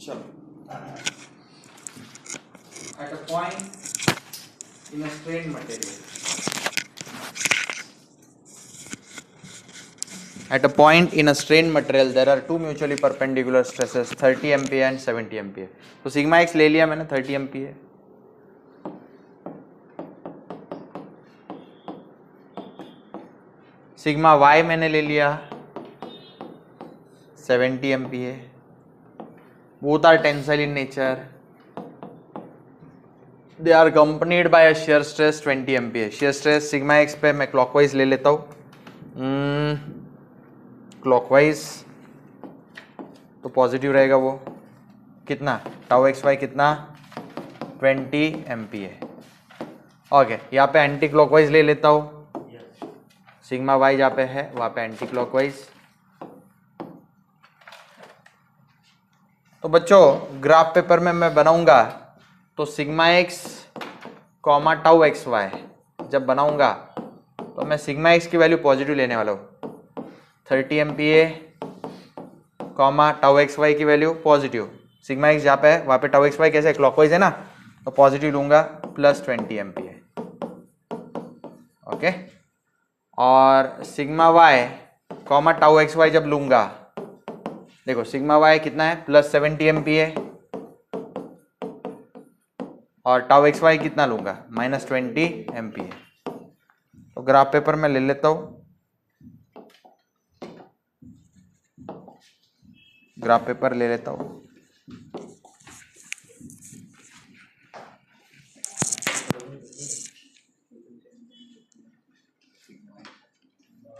चलो, at a point in a strained material. At a point in a strained material, there are two mutually perpendicular stresses, 30 MPa and 70 MPa. तो sigma x ले लिया मैंने 30 MPa, sigma y मैंने ले लिया 70 MPa. Both are tensile in nature. They are accompanied by a shear stress 20 MPa. shear stress sigma x पे मैं clockwise ले लेता हूँ, क्लॉकवाइज तो पॉजिटिव रहेगा वो, कितना टाउ एक्स वाई कितना 20 MPa. ओके, यहाँ पे एंटी क्लॉकवाइज ले लेता हूँ, सिग्मा वाई जहाँ पे है वहाँ पे एंटी क्लॉकवाइज. तो बच्चों ग्राफ पेपर में मैं बनाऊंगा तो sigma x comma tau x y जब बनाऊंगा तो मैं सिग्मा एक्स की वैल्यू पॉजिटिव लेने वाला हूँ, 30 MPa comma tau x y की वैल्यू पॉजिटिव. सिग्मा एक्स जहाँ पे है वहाँ पे टाउ एक्स वाई कैसे क्लॉकवाइज है ना, तो पॉजिटिव लूंगा प्लस 20 MPa. ओके, और sigma y comma tau x y जब लूंगा, देखो सिग्मा वाई कितना है प्लस 70 MPa और टाउ एक्स वाई कितना लूंगा माइनस 20 MPa. तो ग्राफ पेपर में ले लेता हूँ, ग्राफ पेपर ले लेता हूँ.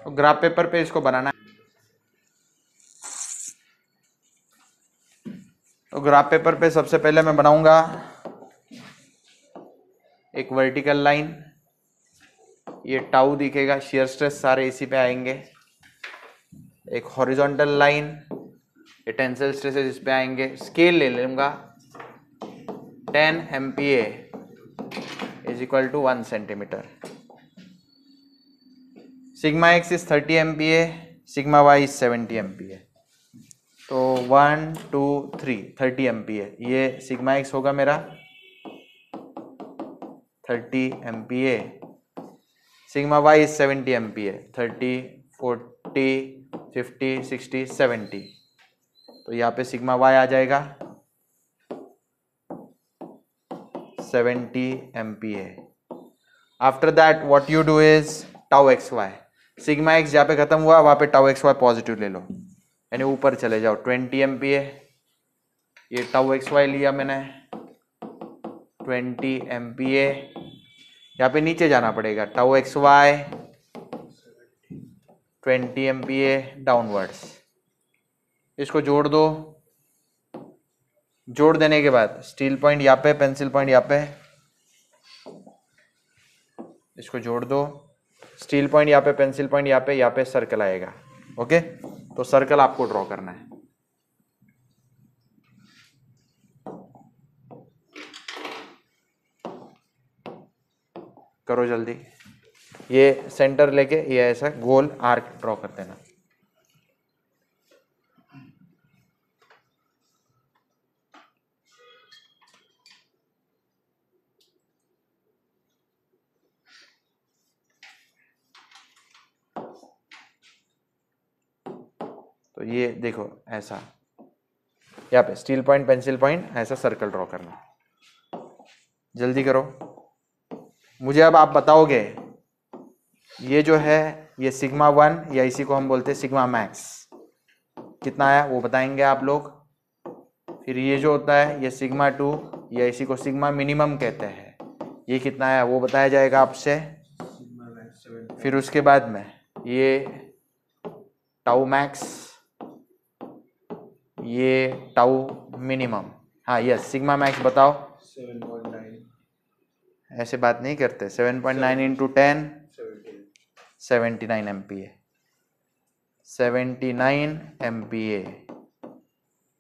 तो ग्राफ पेपर पे इसको बनाना है. तो ग्राफ पेपर पे सबसे पहले मैं बनाऊंगा एक वर्टिकल लाइन, ये टाउ दिखेगा, शेयर स्ट्रेस सारे इसी पे आएंगे. एक हॉरिजॉन्टल लाइन, ये टेंसाइल स्ट्रेसेस इस पे आएंगे. स्केल ले लूंगा 10 MPa is equal to 1 centimetre. Sigma x is 30 MPa, sigma y is 70 MPa. तो 1 2 3 30 MPa, ये सिग्मा एक्स होगा मेरा 30 MPa. Sigma y is 70 MPa, 30 40 50 60 70. तो यहाँ पे सिग्मा वाई आ जाएगा 70 MPa. After that what you do is tau x y, sigma x जहाँ पे खत्म हुआ वहाँ पे टाउ एक्स वाई पॉजिटिव ले लो, यानी ऊपर चले जाओ 20 MPa. ये टाउ एक्स वाई लिया मैंने 20 MPa. यहाँ पे नीचे जाना पड़ेगा, tau x y 20 MPa downwards. इसको जोड़ दो, जोड़ देने के बाद स्टील पॉइंट यहाँ पे, पेंसिल पॉइंट यहाँ पे, इसको जोड़ दो, स्टील पॉइंट यहाँ पे, पेंसिल पॉइंट यहाँ पे सर्कल आएगा. ओके, तो सर्कल आपको ड्रॉ करना है. करो जल्दी, ये सेंटर लेके ये ऐसा गोल आर्क ड्रॉ कर देना. तो ये देखो ऐसा, यहाँ पे स्टील पॉइंट पेंसिल पॉइंट ऐसा सर्कल ड्रॉ करना. जल्दी करो. मुझे अब आप बताओगे ये जो है ये सिग्मा 1 या इसी को हम बोलते हैं सिग्मा मैक्स कितना आया वो बताएंगे आप लोग. फिर ये जो होता है ये सिग्मा 2 या इसी को सिग्मा मिनिमम कहते हैं, ये कितना आया वो बताया जाएगा आपसे. फिर उसके बाद में ये टाउ मैक्स, ये टाउ मिनिमम. हाँ यस, सिग्मा मैक्स बताओ. 7.9. ऐसे बात नहीं करते. 7.9 into 10 79 MPa, 79 MPa.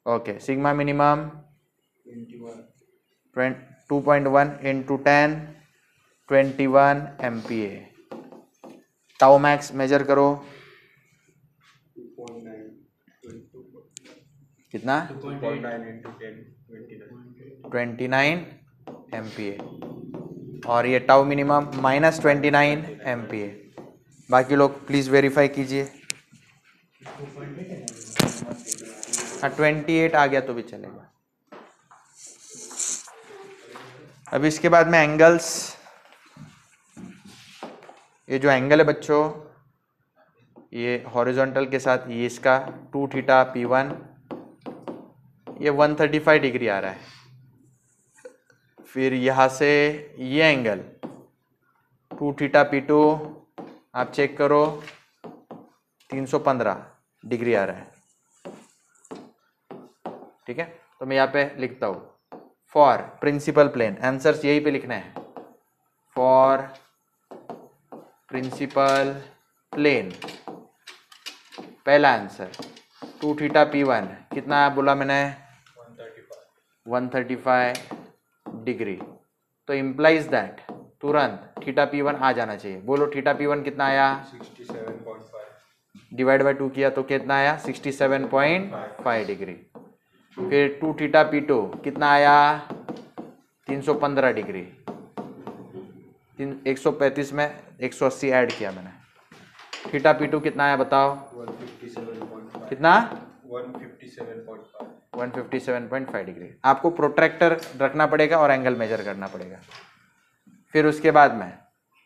Okay, sigma minimum 2.1 into 10 21 MPa. Tau max measure करो, कितना? 2.9 into 10 29 MPa, और ये टाउ मिनिमम माइनस 29 MPa। बाकी लोग प्लीज वेरीफाई कीजिए। हाँ 28 आ गया तो भी चलेगा। अब इसके बाद में एंगल्स, ये जो एंगल है बच्चों, ये हॉरिजॉन्टल के साथ ये इसका 2 थीटा P1 ये 135 डिग्री आ रहा है। फिर यहाँ से ये एंगल 2 थीटा P2 आप चेक करो 315 डिग्री आ रहा है। ठीक है, तो मैं यहाँ पे लिखता हूँ फॉर प्रिंसिपल प्लेन, आंसर्स यही पे लिखना है। फॉर प्रिंसिपल प्लेन पहला आंसर 2 थीटा P1 कितना बोला मैंने? 135 डिग्री। तो इम्प्लाइज दैट तुरंत थीटा P1 आ जाना चाहिए। बोलो थीटा P1 कितना आया? 67.5 डिवाइड बाय 2 किया तो कितना आया? 67.5 डिग्री। फिर 2 थीटा P2 कितना आया? 315 डिग्री। 135 में 180 ऐड किया मैंने। थीटा P2 कितना आया बताओ? 157.5 कितना? 157.5 157.5 डिग्री। आपको प्रोट्रैक्टर रखना पड़ेगा और एंगल मेजर करना पड़ेगा। फिर उसके बाद में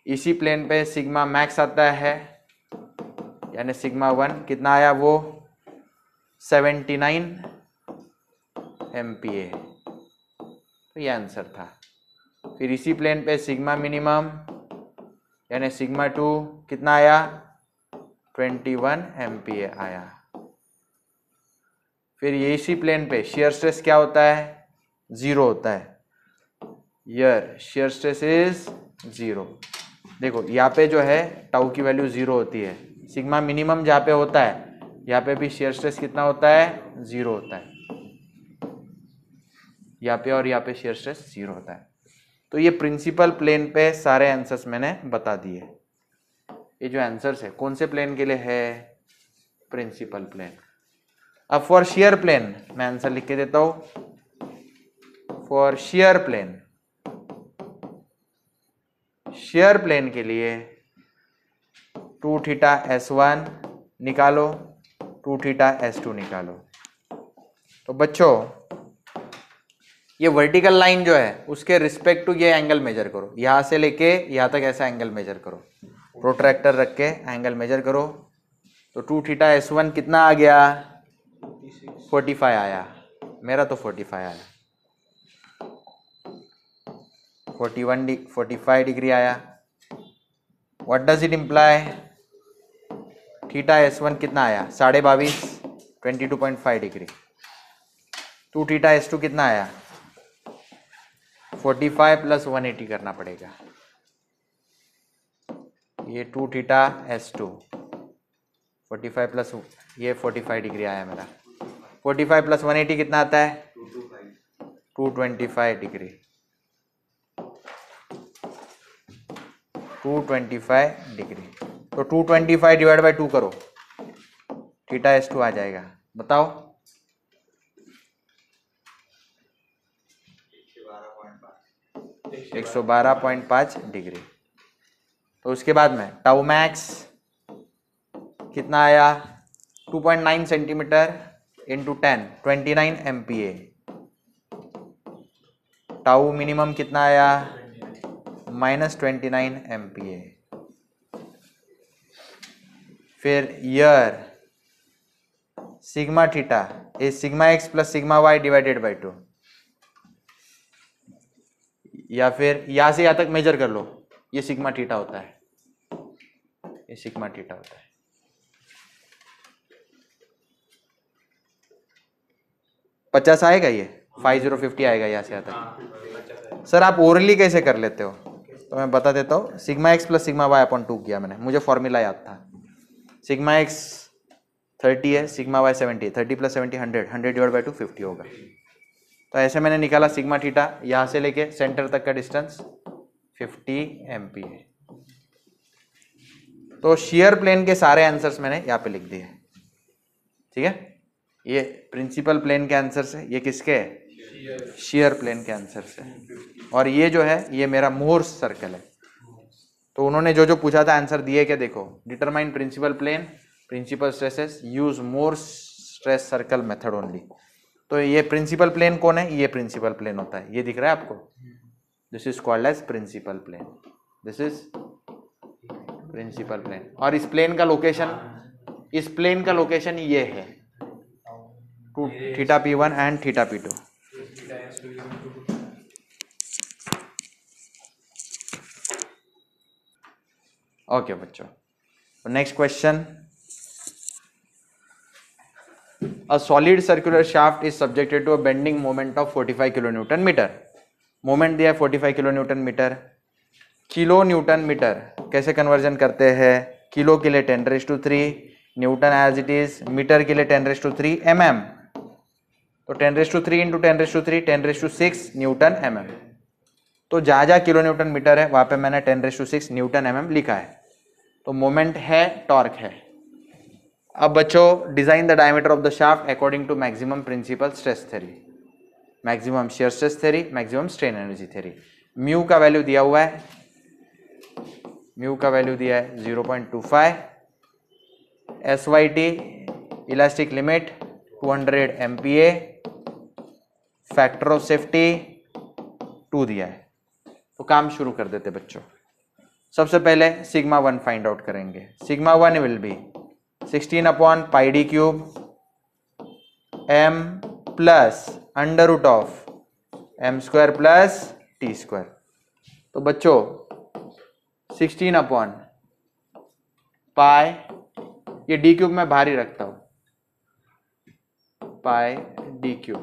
इसी प्लेन पे सिग्मा मैक्स आता है, यानी सिग्मा 1 कितना आया? वो 79 MPa। तो ये आंसर था। फिर इसी प्लेन पे सिग्मा मिनिमम यानी सिग्मा 2 कितना आया? 21 MPa आया। फिर ये इसी प्लेन पे शेयर स्ट्रेस क्या होता है? 0 होता है। यर शेयर स्ट्रेस इज 0। देखो यहाँ पे जो है टाउ की वैल्यू 0 होती है। सिग्मा मिनिमम जहाँ पे होता है यहाँ पे भी शेयर स्ट्रेस कितना होता है? 0 होता है। यहाँ पे और यहाँ पे शेयर स्ट्रेस 0 होता है। तो ये प्रिंसिपल प्लेन पे सारे आंसर्स मैंने बता दिए। ये जो आंसर्स है कौन से प्लेन के लिए है? Principal plane. अब फॉर शेयर प्लेन मैं आंसर लिख के देता हूं। For shear plane, shear plane के लिए 2 थीटा S1 निकालो, 2 थीटा S2 निकालो। तो बच्चों ये वर्टिकल लाइन जो है उसके रिस्पेक्ट टू ये एंगल मेजर करो। यहां से लेके यहां तक ऐसा एंगल मेजर करो, प्रोट्रैक्टर रख के एंगल मेजर करो। तो 2 थीटा S1 कितना आ गया? 45 आया। मेरा तो 45 आया। 45 डिग्री आया। What does it imply? Theta S1 कितना आया? 22.5 22.5 डिग्री। 2 थीटा S2 कितना आया? 45 प्लस 180 करना पड़ेगा। ये 2 थीटा S2 45 प्लस ये 45 डिग्री आया मेरा। 45 प्लस 180 कितना आता है? 225 डिग्री। 225 डिग्री। तो 225 डिवाइड बाय 2 करो, थीटा S2 आ जाएगा। बताओ 112.5 डिग्री। तो उसके बाद में टाउ मैक्स कितना आया? 2.9 centimetre into 10 29 MPa। Tau minimum कितना आया? -29 MPa। फिर यर sigma theta is sigma x plus sigma y divided by 2, या फिर यहां से यहां तक मेजर कर लो। ये सिग्मा थीटा होता है, ये सिग्मा थीटा होता है। पचास आएगा, ये 5050 आएगा यहाँ से यहाँ तक। सर आप ओरली कैसे कर लेते हो? तो मैं बता देता हूँ। Sigma x plus sigma y upon 2 किया मैंने, मुझे फॉर्मूला याद था। सिग्मा एक्स 30 है, sigma y 70, 30 plus 70 100, 100 divide by 2 50 होगा। तो ऐसे मैंने निकाला सिग्मा थीटा, यहाँ से लेके सेंटर तक का डिस्टेंस 50 MPa। तो शेयर प्लेन के सारे आंसर्स मैंने यहाँ पे लिख दिए। ठीक है, ये प्रिंसिपल प्लेन के आंसर से, ये किसके है, शेयर प्लेन के आंसर से, और ये जो है ये मेरा मोर्स सर्कल है। तो उन्होंने जो जो पूछा था आंसर दिए क्या, देखो, determine principal plane, principal stresses, use Mohr's stress circle method only. तो ये प्रिंसिपल प्लेन कौन है, ये प्रिंसिपल प्लेन होता है, ये दिख रहा है आपको, this is called as principal plane, this is principal plane. और इस प्लेन का लोकेशन, इस प्लेन का लोकेशन ये है theta P1 and theta P2। Okay बच्चों, next question, a solid circular shaft is subjected to a bending moment of 45 kilonewton meter। Moment दिया है 45 kilonewton metre, kilo newton metre कैसे conversion करते हैं, किलो के लिए 10⁻3, newton as it is, metre के लिए 10⁻3 mm, तो 10⁻3 इंटू 10⁻3 10⁻6 न्यूटन mm। तो जहाँ जहाँ किलो न्यूटन मीटर है वहाँ पे मैंने 10⁻6 न्यूटन mm लिखा है। तो मोमेंट है, टॉर्क है। अब बच्चों, design the diameter of the shaft according to maximum principal stress theory, maximum shear stress theory, maximum strain energy theory. Mu का वैल्यू दिया हुआ है, म्यू का वैल्यू दिया है 0.25, SYT elastic limit 200 MPa, factor of safety 2 दिया है। तो काम शुरू कर देते बच्चों। सबसे पहले सिग्मा 1 फाइंड आउट करेंगे। Sigma 1 will be 16/πd³ m plus √m² plus t²। तो बच्चों 16/π, ये d³ में बाहर ही रखता हूं, πd³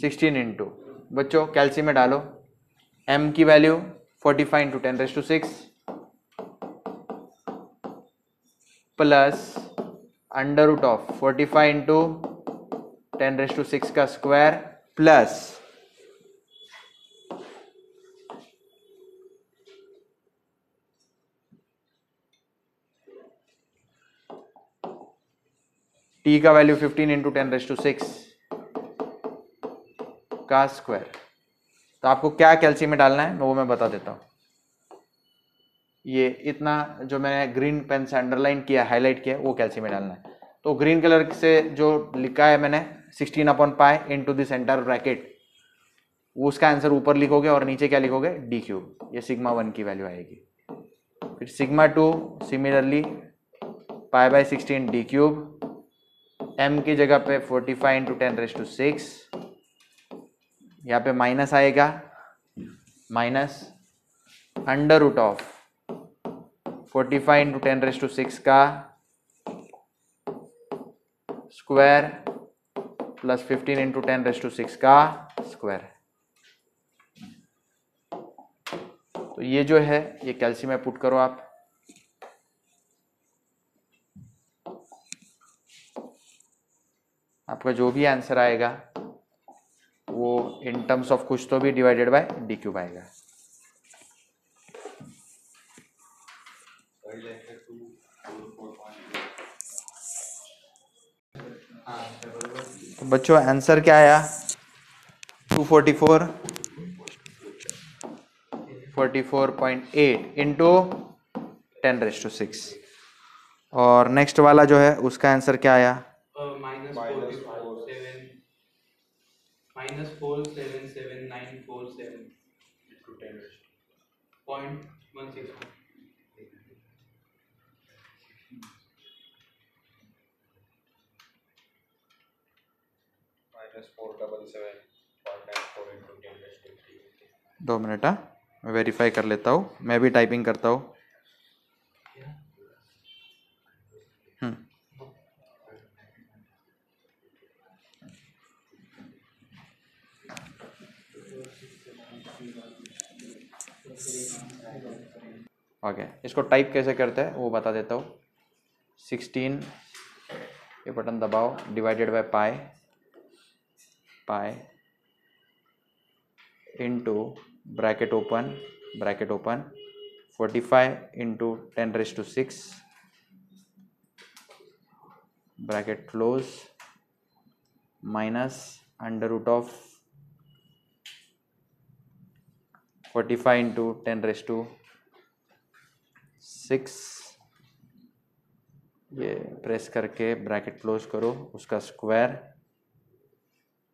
16 इंटू, बच्चों कैल्सी में डालो, m की वैल्यू 45 इंटू 10⁻6 प्लस √45 इंटू 10⁻6 का स्क्वायर प्लस t का वैल्यू 15 इंटू 10⁻6 का स्क्वायर। तो आपको क्या कैल्सी में डालना है वो मैं बता देता हूं। ये इतना जो मैंने ग्रीन पेन से अंडरलाइन किया, हाईलाइट किया, वो कैल्सी में डालना है। तो ग्रीन कलर से जो लिखा है मैंने 16/π इंटू दिस एंटायर ब्रैकेट, वो उसका आंसर ऊपर लिखोगे और नीचे क्या लिखोगे, d³। ये सिग्मा 1 की वैल्यू आएगी। फिर सिग्मा 2 सिमिलरली π/16 d³, m की जगह पे 45 इंटू 10⁻6, यहाँ पे माइनस आएगा, माइनस √45 इंटू 10⁻6 का स्क्वायर प्लस 15 इंटू 10⁻6 का स्क्वायर। तो ये जो है ये कैल्सी में पुट करो आप, आपका जो भी आंसर आएगा वो इन टर्म्स ऑफ कुछ तो भी डिवाइडेड बाय d³ आएगा। तो बच्चों आंसर क्या आया, 244.8 इंटू 10⁻6। और नेक्स्ट वाला जो है उसका आंसर क्या आया, -477,947 into 10⁻0.16 -477.94 into 10⁻3। 2 मिनट, मैं वेरीफाई कर लेता हूँ, मैं भी टाइपिंग करता हूँ। ओके, इसको टाइप कैसे करते हैं वो बता देता हूँ। 16, ये बटन दबाओ, divided by pi into bracket open 45 into 10⁻6 bracket close minus under root of 45 into 10⁻⁶, ये प्रेस करके ब्रैकेट क्लोज करो, उसका स्क्वायर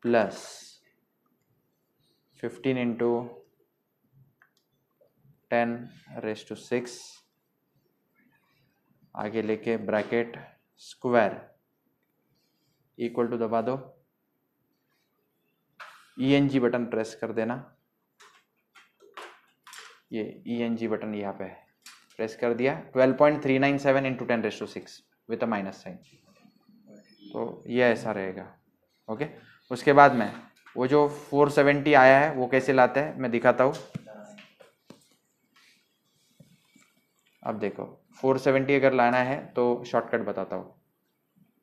प्लस 15 इंटू 10⁻⁶, आगे लेके ब्रैकेट स्क्वायर इक्वल टू दबा दो, ENG बटन प्रेस कर देना, ये ENG बटन यहाँ पे है, प्रेस कर दिया, 12.397 into 10⁻⁶ with a minus sign, तो ये ऐसा रहेगा। ओके, उसके बाद में वो जो 470 आया है वो कैसे लाते हैं मैं दिखाता हूँ। अब देखो 470 अगर लाना है तो शॉर्टकट बताता हूँ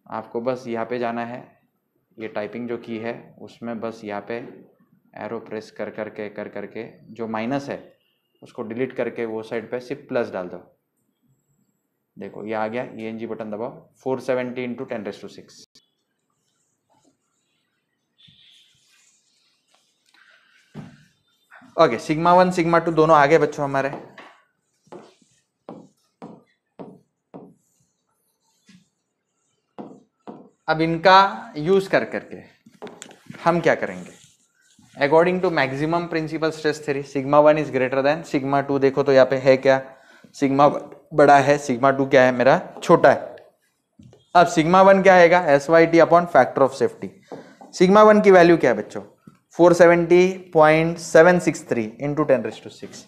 आपको, बस यहाँ पे जाना है, ये टाइपिंग जो की है उसमें बस यहाँ पे एरो प्रेस कर करके जो माइनस है उसको डिलीट करके वो साइड पे सिर्फ प्लस डाल दो। देखो ये आ गया, ENG बटन दबाओ, 470 इंटू 10⁻⁶। ओके, सिग्मा 1 सिग्मा 2 दोनों आगे बच्चों हमारे। अब इनका यूज करके हम क्या करेंगे, according to maximum principal stress theory sigma 1 is greater than sigma 2। देखो तो यहाँ पे है क्या, सिग्मा बड़ा है, सिग्मा 2 क्या है मेरा छोटा है। अब सिग्मा 1 क्या आएगा, SYT upon factor of safety. Sigma 1 की वैल्यू क्या है बच्चों, 470.763 into 10⁻⁶,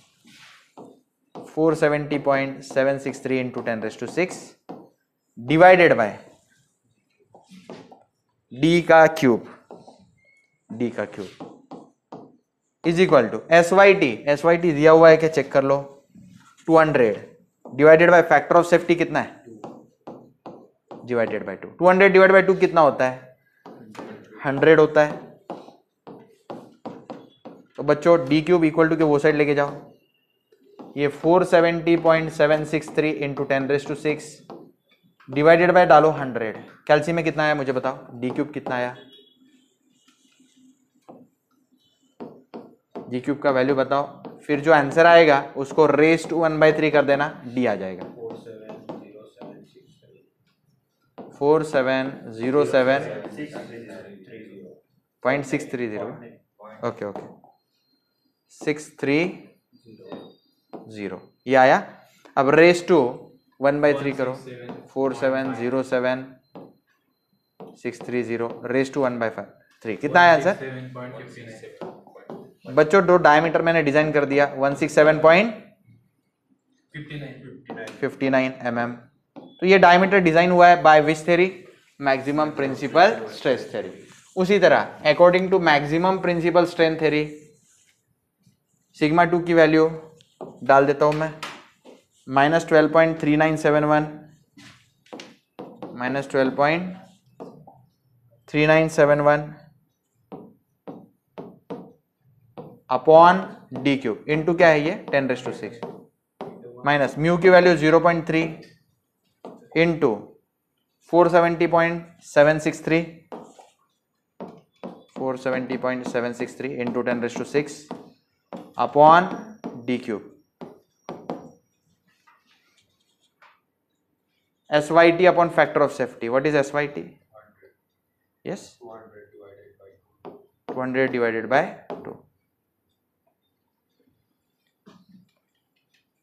470.763 into 10⁻⁶ divided by D का cube is equal to SYT दिया हुआ है क्या चेक कर लो, 200 divided by factor of safety कितना है, डिवाइडेड बाय 2। 200 डिवाइडेड बाय 2 कितना होता है, 100 होता है। तो बच्चों D क्यूब इक्वल टू के वो साइड लेके जाओ, ये 470.763 इंटू 10⁻⁶ डिवाइडेड बाय डालो 100, कैल्सी में कितना आया मुझे बताओ, D क्यूब कितना आया, D क्यूब का वैल्यू बताओ, फिर जो आंसर आएगा उसको रेज टू 1/3 कर देना, D आ जाएगा 4707.630। ओके 630 ये आया। अब रेज टू 1/3 करो, 4707.630 रेज टू 1/3 कितना आया आंसर बच्चों। दो डायमीटर मैंने डिजाइन कर दिया, 167.59 mm। तो ये डायमीटर डिजाइन हुआ है by which theory, maximum principal stress theory. उसी तरह according to maximum principal strength theory sigma 2 की वैल्यू डाल देता हूं मैं, -12.3971 -12.3971 अपॉन D क्यूब इंटू क्या है ये 10⁻⁶, माइनस म्यू की value 0.3 into 470.763 into 10⁻⁶ upon D cube. SYT upon factor of safety, what is SYT? Yes 200 divided bye 2।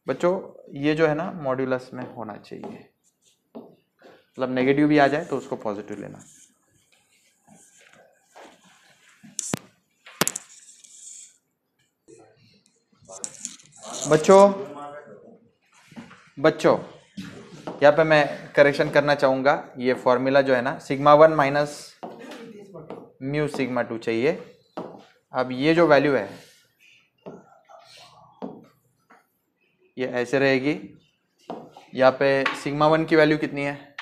बच्चों ये जो है ना मॉड्यूलस में होना चाहिए, मतलब नेगेटिव भी आ जाए तो उसको पॉजिटिव लेना। बच्चों यहाँ पे मैं करेक्शन करना चाहूंगा, ये फॉर्मूला जो है ना सिग्मा 1 माइनस म्यू सिग्मा 2 चाहिए। अब ये जो वैल्यू है ये ऐसे रहेगी, यहाँ पे सिग्मा 1 की वैल्यू कितनी है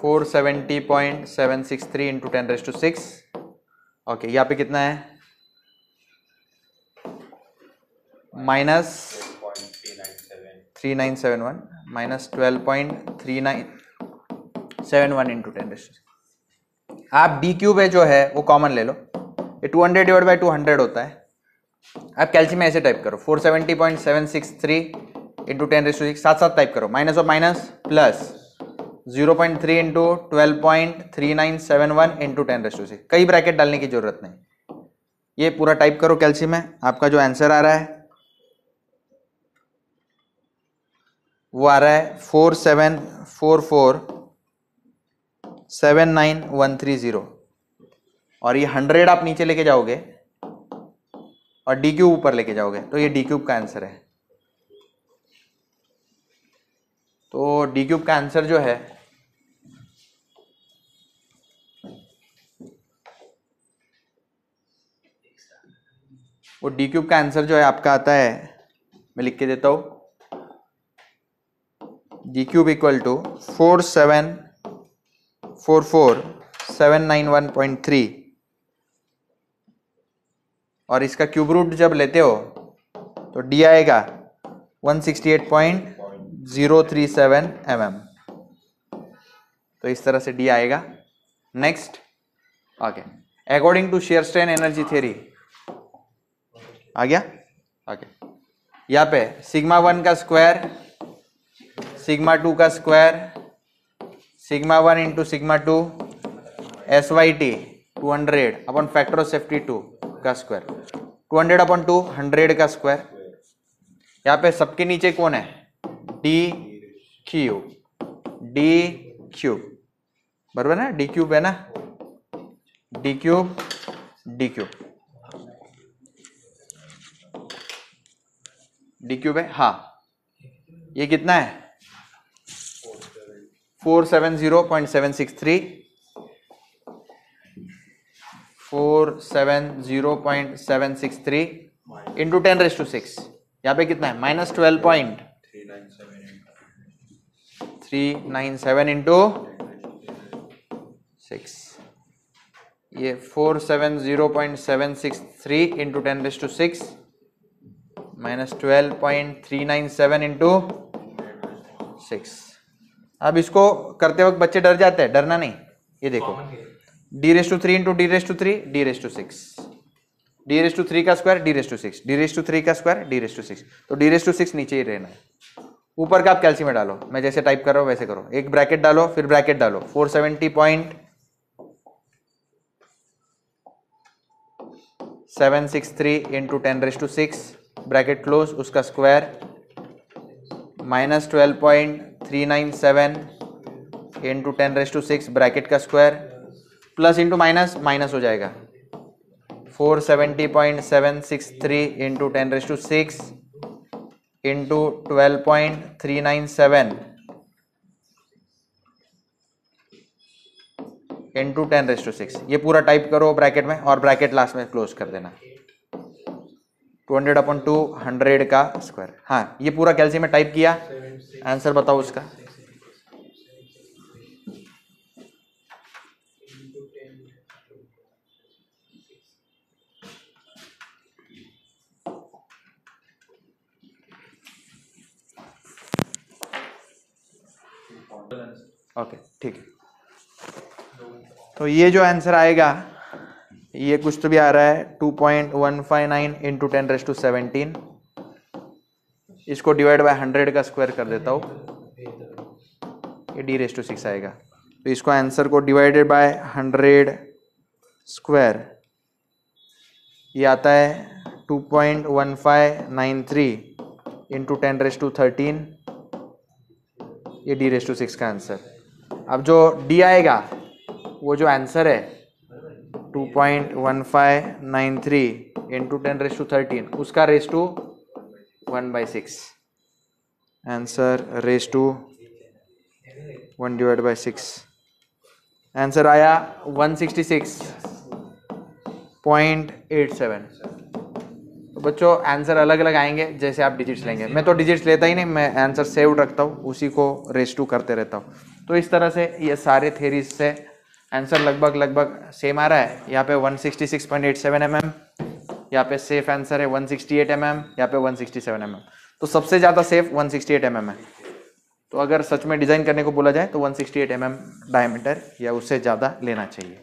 470.763 इंटू 10⁻⁶। ओके यहाँ पे कितना है -3971 -12.39 71 इंटू 10⁻⁶। आप डी क्यूब है जो है वो कॉमन ले लो, ये 200 डिवाइड बाई 200 होता है। आप कैल्शियम में ऐसे टाइप करो 470.763 इंटू 10⁻⁶, साथ साथ टाइप करो, minus of minus plus 0.3 into 12.3971 into 10⁻⁶। कई ब्रैकेट डालने की जरूरत नहीं, ये पूरा टाइप करो कैल्शियम में। आपका जो आंसर आ रहा है वो आ रहा है 474479130, और ये 100 आप नीचे लेके जाओगे और डी क्यूब ऊपर लेके जाओगे तो ये डी क्यूब का आंसर है। तो डी क्यूब का आंसर जो है वो डी क्यूब का आंसर जो है आपका आता है, मैं लिख के देता हूं, डी क्यूब इक्वल टू 4744791.3, और इसका क्यूब रूट जब लेते हो तो डी आएगा 168.037 mm। तो इस तरह से डी आएगा। Next, okay, according to shear strain energy theory आ गया। ओके, यहाँ पे सिग्मा 1 का स्क्वायर, सिग्मा 2 का square, sigma 1 into sigma 2 SYT 200 upon factor of safety 2 का स्क्वायर, 200 अपॉन 2 100 का स्क्वायर। यहाँ पे सबके नीचे कौन है, डी क्यूब, बराबर ना, डी क्यूब है ना, डी क्यूब है, हाँ। ये कितना है 470.763 इंटू 10⁻⁶। यहाँ पे कितना है -12.397 इंटू 6। ये 470.763 इंटू 10⁻⁶ -12.397 इंटू 6। अब इसको करते वक्त बच्चे डर जाते हैं, डरना नहीं। ये देखो d3 into d3 d6, d3 का स्क्वायर d6, d3 का स्क्वायर d6, तो d6 नीचे ही रहना है। ऊपर का आप कैल्शियम में डालो, मैं जैसे टाइप कर रहा हूं वैसे करो, एक ब्रैकेट डालो फिर ब्रैकेट डालो, 470.763 इंटू 10⁻⁶, ब्रैकेट क्लोज, उसका स्क्वायर -12.397 इंटू 10⁻⁶, ब्रैकेट का square, plus into minus minus हो जाएगा, 470.763 इंटू 10⁻⁶ इंटू 12.397 इंटू 10⁻⁶। ये पूरा टाइप करो ब्रैकेट में और ब्रैकेट लास्ट में क्लोज कर देना, 200 अपॉन 2 100 का स्क्वायर। हाँ, ये पूरा कैल्शियम में टाइप किया, आंसर बताओ उसका। ओके, ठीक है। तो ये जो आंसर आएगा ये कुछ तो भी आ रहा है 2.159 इंटू 10⁻17। इसको डिवाइड बाय 100 का स्क्वायर कर देता हूँ, ये d6 आएगा। तो इसको आंसर को डिवाइडेड बाय 100 स्क्वायर, ये आता है 2.1593 इंटू 10⁻13, ये d6 का आंसर। अब जो d आएगा वो जो आंसर है 2.1593 इंटू 10⁻13, उसका raise to 1/6, answer raise to 1/6। Answer आया 166.87। तो बच्चों आंसर अलग अलग आएंगे जैसे आप डिजिट्स लेंगे, मैं तो डिजिट्स लेता ही नहीं, मैं आंसर सेव रखता हूँ, उसी को रेस टू करते रहता हूँ। तो इस तरह से ये सारे थेरीज से आंसर लगभग सेम आ रहा है। यहाँ पे 166.87 mm, यहाँ पे सेफ आंसर है 168 mm, यहाँ पे 167 mm। तो सबसे ज़्यादा सेफ 168 mm है। तो अगर सच में डिज़ाइन करने को बोला जाए तो 168 mm डायमीटर या उससे ज़्यादा लेना चाहिए।